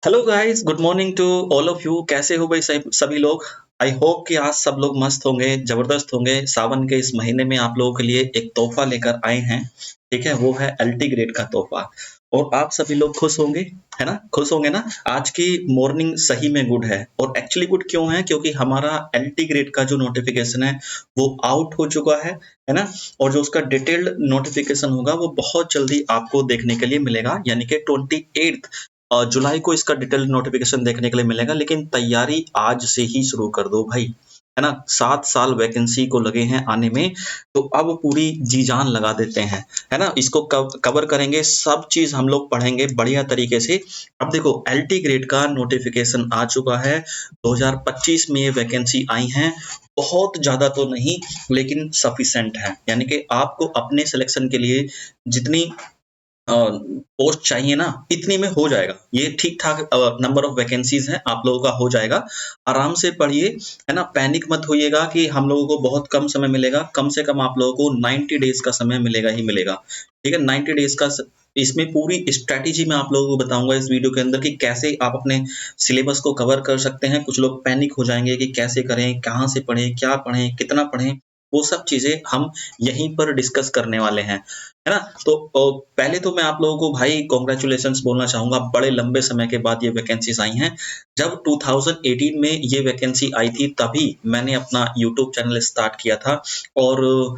Hello guys, good morning to all of you. कैसे हो भाई सभी लोग। आई होप कि आज सब लोग मस्त होंगे, जबरदस्त होंगे। सावन के इस महीने में आप लोगों के लिए एक तोहफा लेकर आए हैं। ठीक है, वो है एलटी ग्रेड का तोहफा। और आप सभी लोग खुश होंगे, है ना? खुश होंगे ना? आज की मॉर्निंग सही में गुड है। और एक्चुअली गुड क्यों है? क्योंकि हमारा एलटी ग्रेड का जो नोटिफिकेशन है वो आउट हो चुका है ना? और जो उसका डिटेल्ड नोटिफिकेशन होगा वो बहुत जल्दी आपको देखने के लिए मिलेगा, यानी कि 28 जुलाई को इसका डिटेल नोटिफिकेशन देखने के लिए मिलेगा। लेकिन तैयारी आज से ही शुरू कर दो भाई, है ना? 7 साल वैकेंसी को लगे हैं आने में, तो अब पूरी जी जान लगा देते हैं, है ना? इसको कवर करेंगे, सब चीज हम लोग पढ़ेंगे बढ़िया तरीके से। अब देखो, एलटी ग्रेड का नोटिफिकेशन आ चुका है। 2025 में ये वैकेंसी आई हैं। बहुत ज्यादा तो नहीं, लेकिन सफिशेंट है, यानी कि आपको अपने सिलेक्शन के लिए जितनी पोस्ट चाहिए ना, इतनी में हो जाएगा। ये ठीक ठाक नंबर ऑफ वैकेंसीज हैं, आप लोगों का हो जाएगा। आराम से पढ़िए, है ना? पैनिक मत होइएगा कि हम लोगों को बहुत कम समय मिलेगा। कम से कम आप लोगों को 90 डेज का समय मिलेगा ही मिलेगा। ठीक है, 90 डेज का इसमें पूरी स्ट्रैटेजी मैं आप लोगों को बताऊंगा इस वीडियो के अंदर कि कैसे आप अपने सिलेबस को कवर कर सकते हैं। कुछ लोग पैनिक हो जाएंगे कि कैसे करें, कहाँ से पढ़ें, क्या पढ़ें, कितना पढ़ें। वो सब चीजें हम यहीं पर डिस्कस करने वाले हैं, है ना? तो पहले तो मैं आप लोगों को भाई कॉन्ग्रेचुलेशंस बोलना चाहूंगा। बड़े लंबे समय के बाद ये वैकेंसीज आई हैं। जब 2018 में ये वैकेंसी आई थी तभी मैंने अपना यूट्यूब चैनल स्टार्ट किया था। और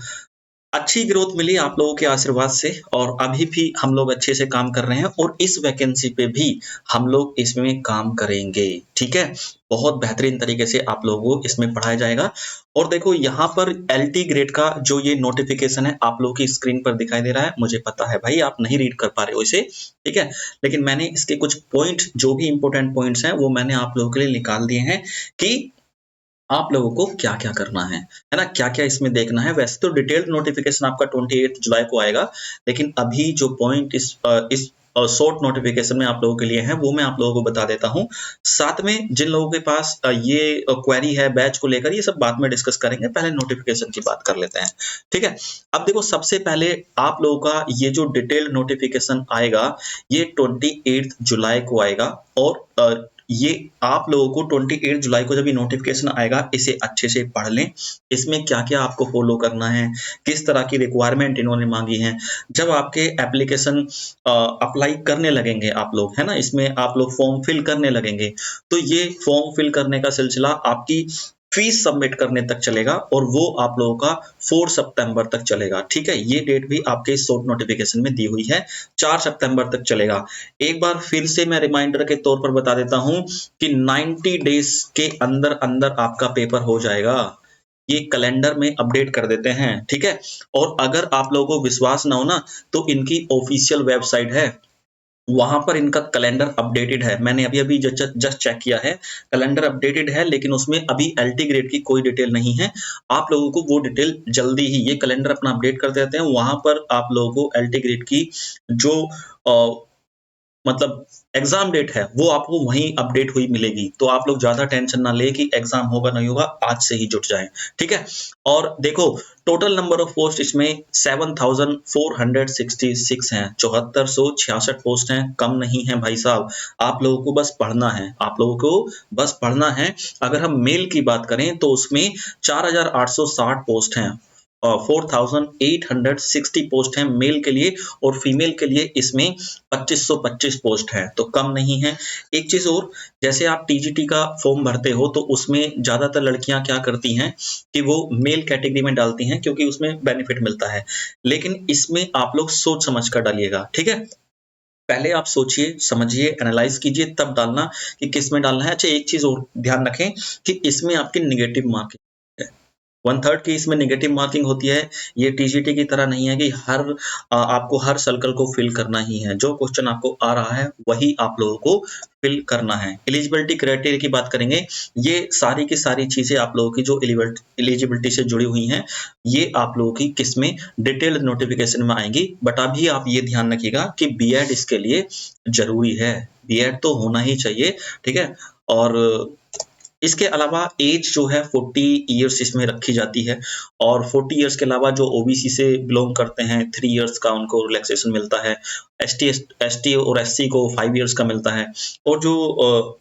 अच्छी ग्रोथ मिली आप लोगों के आशीर्वाद से, और अभी भी हम लोग अच्छे से काम कर रहे हैं। और इस वैकेंसी पे भी हम लोग इसमें काम करेंगे। ठीक है, बहुत बेहतरीन तरीके से आप लोगों को इसमें पढ़ाया जाएगा। और देखो, यहाँ पर एलटी ग्रेड का जो ये नोटिफिकेशन है आप लोगों की स्क्रीन पर दिखाई दे रहा है। मुझे पता है भाई आप नहीं रीड कर पा रहे हो इसे, ठीक है, लेकिन मैंने इसके कुछ पॉइंट, जो भी इंपॉर्टेंट पॉइंट्स हैं वो मैंने आप लोगों के लिए निकाल दिए हैं कि आप लोगों को क्या-क्या करना है ना? क्या-क्या इसमें देखना है। वैसे तो डिटेल्ड नोटिफिकेशन आपका 28 जुलाई को आएगा, लेकिन अभी जो पॉइंट इस शॉर्ट नोटिफिकेशन में आप लोगों के लिए है वो मैं आप लोगों को बता देता हूँ। साथ में जिन लोगों के पास ये क्वेरी है बैच को लेकर, ये सब बाद में डिस्कस करेंगे। पहले नोटिफिकेशन की बात कर लेते हैं, ठीक है? अब देखो, सबसे पहले आप लोगों का ये जो डिटेल्ड नोटिफिकेशन आएगा, ये 28 जुलाई को आएगा। और ये आप लोगों को 28 जुलाई को जब ये नोटिफिकेशन आएगा, इसे अच्छे से पढ़ लें। इसमें क्या-क्या आपको फॉलो करना है, किस तरह की रिक्वायरमेंट इन्होंने मांगी है। जब आपके एप्लीकेशन अप्लाई करने लगेंगे आप लोग, है ना? इसमें आप लोग फॉर्म फिल करने लगेंगे, तो ये फॉर्म फिल करने का सिलसिला आपकी फीस सबमिट करने तक चलेगा, और वो आप लोगों का 4 सितंबर तक चलेगा। ठीक है, ये डेट भी आपके शॉर्ट नोटिफिकेशन में दी हुई है, 4 सितंबर तक चलेगा। एक बार फिर से मैं रिमाइंडर के तौर पर बता देता हूं कि 90 डेज के अंदर अंदर आपका पेपर हो जाएगा। ये कैलेंडर में अपडेट कर देते हैं, ठीक है? और अगर आप लोगों को विश्वास ना हो ना, तो इनकी ऑफिशियल वेबसाइट है, वहां पर इनका कैलेंडर अपडेटेड है। मैंने अभी अभी जस्ट चेक किया है, कैलेंडर अपडेटेड है, लेकिन उसमें अभी एलटी ग्रेड की कोई डिटेल नहीं है। आप लोगों को वो डिटेल जल्दी ही, ये कैलेंडर अपना अपडेट कर देते हैं, वहां पर आप लोगों को एलटी ग्रेड की जो मतलब एग्जाम डेट है वो आपको वहीं अपडेट हुई मिलेगी। तो आप लोग ज्यादा टेंशन ना ले कि एग्जाम होगा नहीं होगा, आज से ही जुट जाएं, ठीक है? और देखो, टोटल नंबर ऑफ पोस्ट इसमें 7466 हैं। 7466 पोस्ट हैं, कम नहीं है भाई साहब। आप लोगों को बस पढ़ना है, आप लोगों को बस पढ़ना है। अगर हम मेल की बात करें तो उसमें 4860 पोस्ट हैं, 4860 पोस्ट हैं मेल के लिए। और फीमेल के लिए इसमें 2525 पोस्ट है, तो कम नहीं है। एक चीज और, जैसे आप टीजीटी का फॉर्म भरते हो तो उसमें ज्यादातर लड़कियां क्या करती हैं कि वो मेल कैटेगरी में डालती हैं, क्योंकि उसमें बेनिफिट मिलता है। लेकिन इसमें आप लोग सोच समझ कर डालिएगा, ठीक है? पहले आप सोचिए, समझिए, एनालाइज कीजिए, तब डालना कि किस में डालना है। अच्छा, एक चीज और ध्यान रखें कि इसमें आपकी निगेटिव मार्किंग है, 1/3 की इसमें नेगेटिव मार्किंग होती है। ये टीजीटी की तरह नहीं है कि आपको हर सर्कल को फिल करना ही है। जो क्वेश्चन आपको आ रहा है वही आप लोगों को फिल करना है। एलिजिबिलिटी क्राइटेरिया की बात करेंगे, ये सारी की सारी चीजें आप लोगों की जो एलिजिबिलिटी से जुड़ी हुई हैं, ये आप लोगों की किसमें डिटेल्ड नोटिफिकेशन में आएंगी। बट अभी आप ये ध्यान रखिएगा कि बीएड इसके लिए जरूरी है, बीएड तो होना ही चाहिए, ठीक है? और इसके अलावा एज जो है 40 इयर्स इसमें रखी जाती है और 40 इयर्स के अलावा जो ओबीसी से बिलोंग करते हैं 3 इयर्स का उनको रिलैक्सेशन मिलता है। एसटी और एससी को 5 इयर्स का मिलता है और जो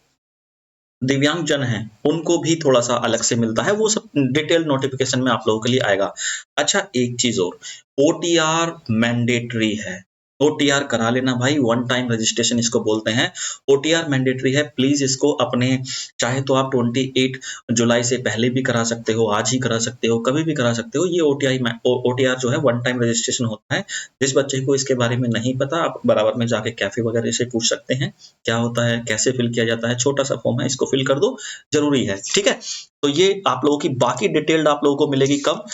दिव्यांगजन हैं, उनको भी थोड़ा-सा अलग से मिलता है, वो सब डिटेल नोटिफ़िकेशन में आप लोगों के लिए आएगा। अच्छा एक चीज़ और, ओटीआर मैंडेटरी है। ओटीआर करा लेना भाई, वन टाइम रजिस्ट्रेशन इसको बोलते हैं। ओटीआर मैंडेटरी है, प्लीज़ इसको अपने चाहे तो आप 28 जुलाई से पहले भी करा सकते हो, आज ही करा सकते हो, कभी भी करा सकते हो। ये ओटीआर जो है वन टाइम रजिस्ट्रेशन होता है। जिस बच्चे को इसके बारे में नहीं पता, आप बराबर में जाके कैफ़े वगैरह से पूछ सकते हैं। क्या होता है, कैसे फिल किया जाता है, छोटा-सा फॉर्म है, इसको फिल कर दो, ज़रूरी है, ठीक है? तो ये आप लोगों की बाकी डिटेल्ड आप लोगों को मिलेगी कब?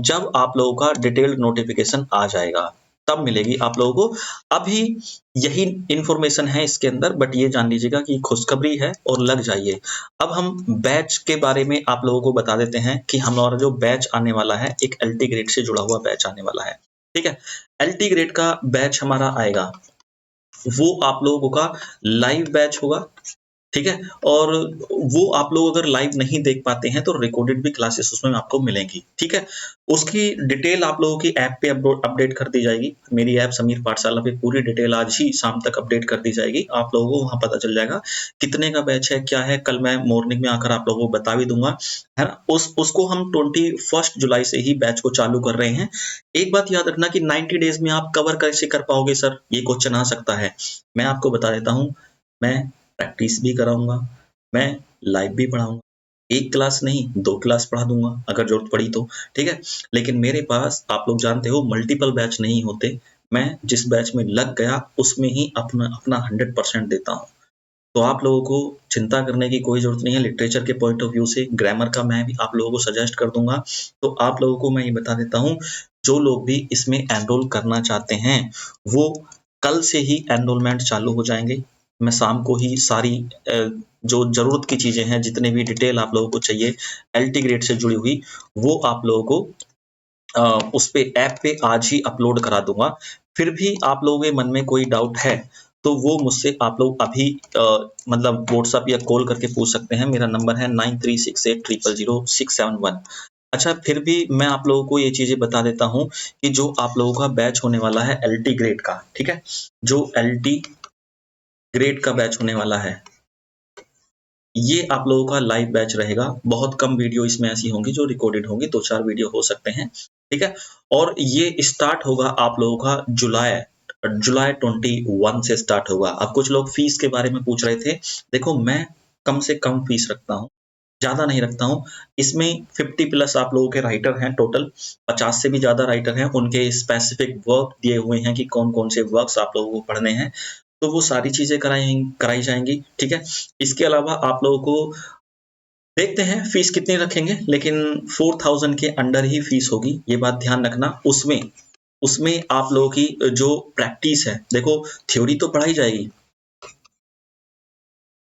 जब आप लोगों का डिटेल्ड नोटिफ़िकेशन आ जाएगा, तब मिलेगी आप लोगों को। अभी यही इन्फॉर्मेशन है इसके अंदर, बट ये जान लीजिएगा कि खुशखबरी है और लग जाइए। अब हम बैच के बारे में आप लोगों को बता देते हैं कि हमारा जो बैच आने वाला है, एक एलटी ग्रेड से जुड़ा हुआ बैच आने वाला है, ठीक है? एलटी ग्रेड का बैच हमारा आएगा, वो आप लोगों का लाइव बैच होगा, ठीक है? और वो आप लोग अगर लाइव नहीं देख पाते हैं तो रिकॉर्डेड भी क्लासेस उसमें आपको मिलेंगी, ठीक है? उसकी डिटेल आप लोगों की ऐप पे अपडेट कर दी जाएगी। मेरी ऐप समीर पाठशाला पे पूरी डिटेल आज ही शाम तक अपडेट कर दी जाएगी। आप लोगों को वहाँ पता चल जाएगा कितने का बैच है, क्या है, कल मैं मॉर्निंग में आकर आप लोगों को बता भी दूँगा, है ना? उसको हम 21 जुलाई से ही बैच को चालू कर रहे हैं। एक बात याद रखना कि 90 डेज़ में आप कवर कैसे कर पाओगे सर? ये क्वेश्चन आ सकता है। मैं आपको बता देता हूँ, मैं प्रैक्टिस भी कराऊँगा, मैं लाइव भी पढ़ाऊँगा। 1 क्लास नहीं 2 क्लास पढ़ा दूँगा अगर ज़रूरत पड़ी तो, ठीक है? लेकिन मेरे पास आप लोग जानते हो मल्टीपल बैच नहीं होते। मैं जिस बैच में लग गया उसमें ही अपना अपना 100% देता हूँ। तो आप लोगों को चिंता करने की कोई ज़रूरत नहीं है। लिटरेचर के पॉइंट ऑफ व्यू से ग्रामर का मैं भी आप लोगों को सजेस्ट कर दूँगा। तो आप लोगों को मैं ये बता देता हूँ, जो लोग भी इसमें एनरोल करना चाहते हैं, वो कल से ही एनरोलमेंट चालू हो जाएँगे। मैं शाम को ही सारी जो ज़रूरत की चीज़ें हैं, जितने भी डिटेल आप लोगों को चाहिए एलटी ग्रेड से जुड़ी हुई, वो आप लोगों को उस पे ऐप पे आज ही अपलोड करा दूँगा। फिर भी आप लोगों के मन में कोई डाउट है, तो वो मुझसे आप लोग अभी मतलब व्हाट्सएप या कॉल करके पूछ सकते हैं। मेरा नंबर है 9368000671। अच्छा फिर भी मैं आप लोगों को ये चीज़ें बता देता हूँ कि जो आप लोगों का बैच होने वाला है एलटी ग्रेड का, ठीक है? जो एलटी ग्रेड का बैच होने वाला है, ये आप लोगों का लाइव बैच रहेगा। बहुत कम वीडियो इसमें ऐसी होंगी जो रिकॉर्डेड होंगी, 2-4 वीडियो हो सकते हैं, ठीक है? और ये स्टार्ट होगा आप लोगों का जुलाई जुलाई 21 से स्टार्ट होगा। अब कुछ लोग फीस के बारे में पूछ रहे थे। देखो मैं कम से कम फीस रखता हूँ, ज़्यादा नहीं रखता हूँ। इसमें 50 प्लस आप लोगों के राइटर हैं टोटल, 50 से भी ज़्यादा राइटर हैं। उनके स्पेसिफिक वर्क दिए हुए हैं कि कौन-कौन से वर्क्स आप लोगों को पढ़ने हैं। तो वो सारी चीज़ें कराई जाएँगी, ठीक है? इसके अलावा आप लोगों को देखते हैं फीस कितनी रखेंगे, लेकिन 4000 के अंडर ही फीस होगी, ये बात ध्यान रखना। उसमें उसमें आप लोगों की जो प्रैक्टिस है, देखो थ्योरी तो पढ़ाई जाएगी,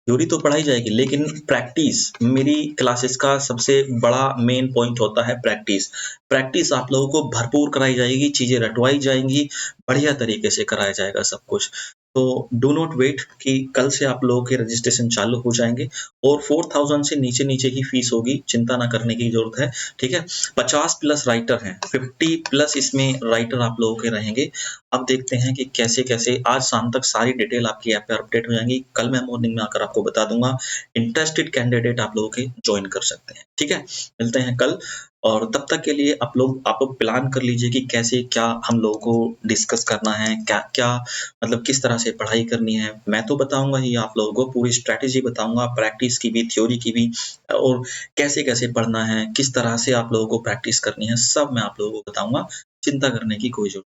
थ्योरी तो पढ़ाई जाएगी, लेकिन प्रैक्टिस मेरी क्लासेस का सबसे बड़ा मेन पॉइंट होता है प्रैक्टिस। प्रैक्टिस आप लोगों को भरपूर कराई जाएगी, चीज़ें रटवाई जाएँगी, बढ़िया तरीके से कराया जाएगा सब कुछ। तो डू नॉट वेट कि कल से आप लोगों के रजिस्ट्रेशन चालू हो जाएँगे और 4000 से नीचे-नीचे ही फीस होगी, चिंता ना करने की ज़रूरत है, ठीक है? 50 प्लस राइटर हैं, 50 प्लस इसमें राइटर आप लोगों के रहेंगे। अब देखते हैं कि कैसे-कैसे आज शाम तक सारी डिटेल आपकी ऐप पे अपडेट हो जाएँगी। कल मैं मॉर्निंग में आकर आपको बता दूँगा। इंटरेस्टेड कैंडिडेट आप लोगों के जॉइन कर सकते हैं, ठीक है? मिलते हैं कल और तब तक के लिए आप लोग प्लान कर लीजिए कि कैसे क्या हम लोगों को डिस्कस करना है, क्या-क्या मतलब किस तरह से पढ़ाई करनी है। मैं तो बताऊँगा ही आप लोगों को, पूरी स्ट्रैटेजी बताऊँगा, प्रैक्टिस की भी, थ्योरी की भी और कैसे-कैसे पढ़ना है, किस तरह से आप लोगों को प्रैक्टिस करनी है, सब मैं आप लोगों को बताऊँगा। चिंता करने की कोई ज़रूरत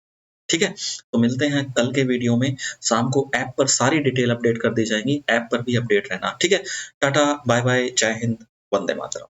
ठीक है? तो मिलते हैं कल के वीडियो में। शाम को ऐप पर सारी डिटेल अपडेट कर दी जाएँगी। ऐप पर भी अपडेट रहना, ठीक है? टाटा, बाय-बाय, जय हिंद, वंदे मातरम।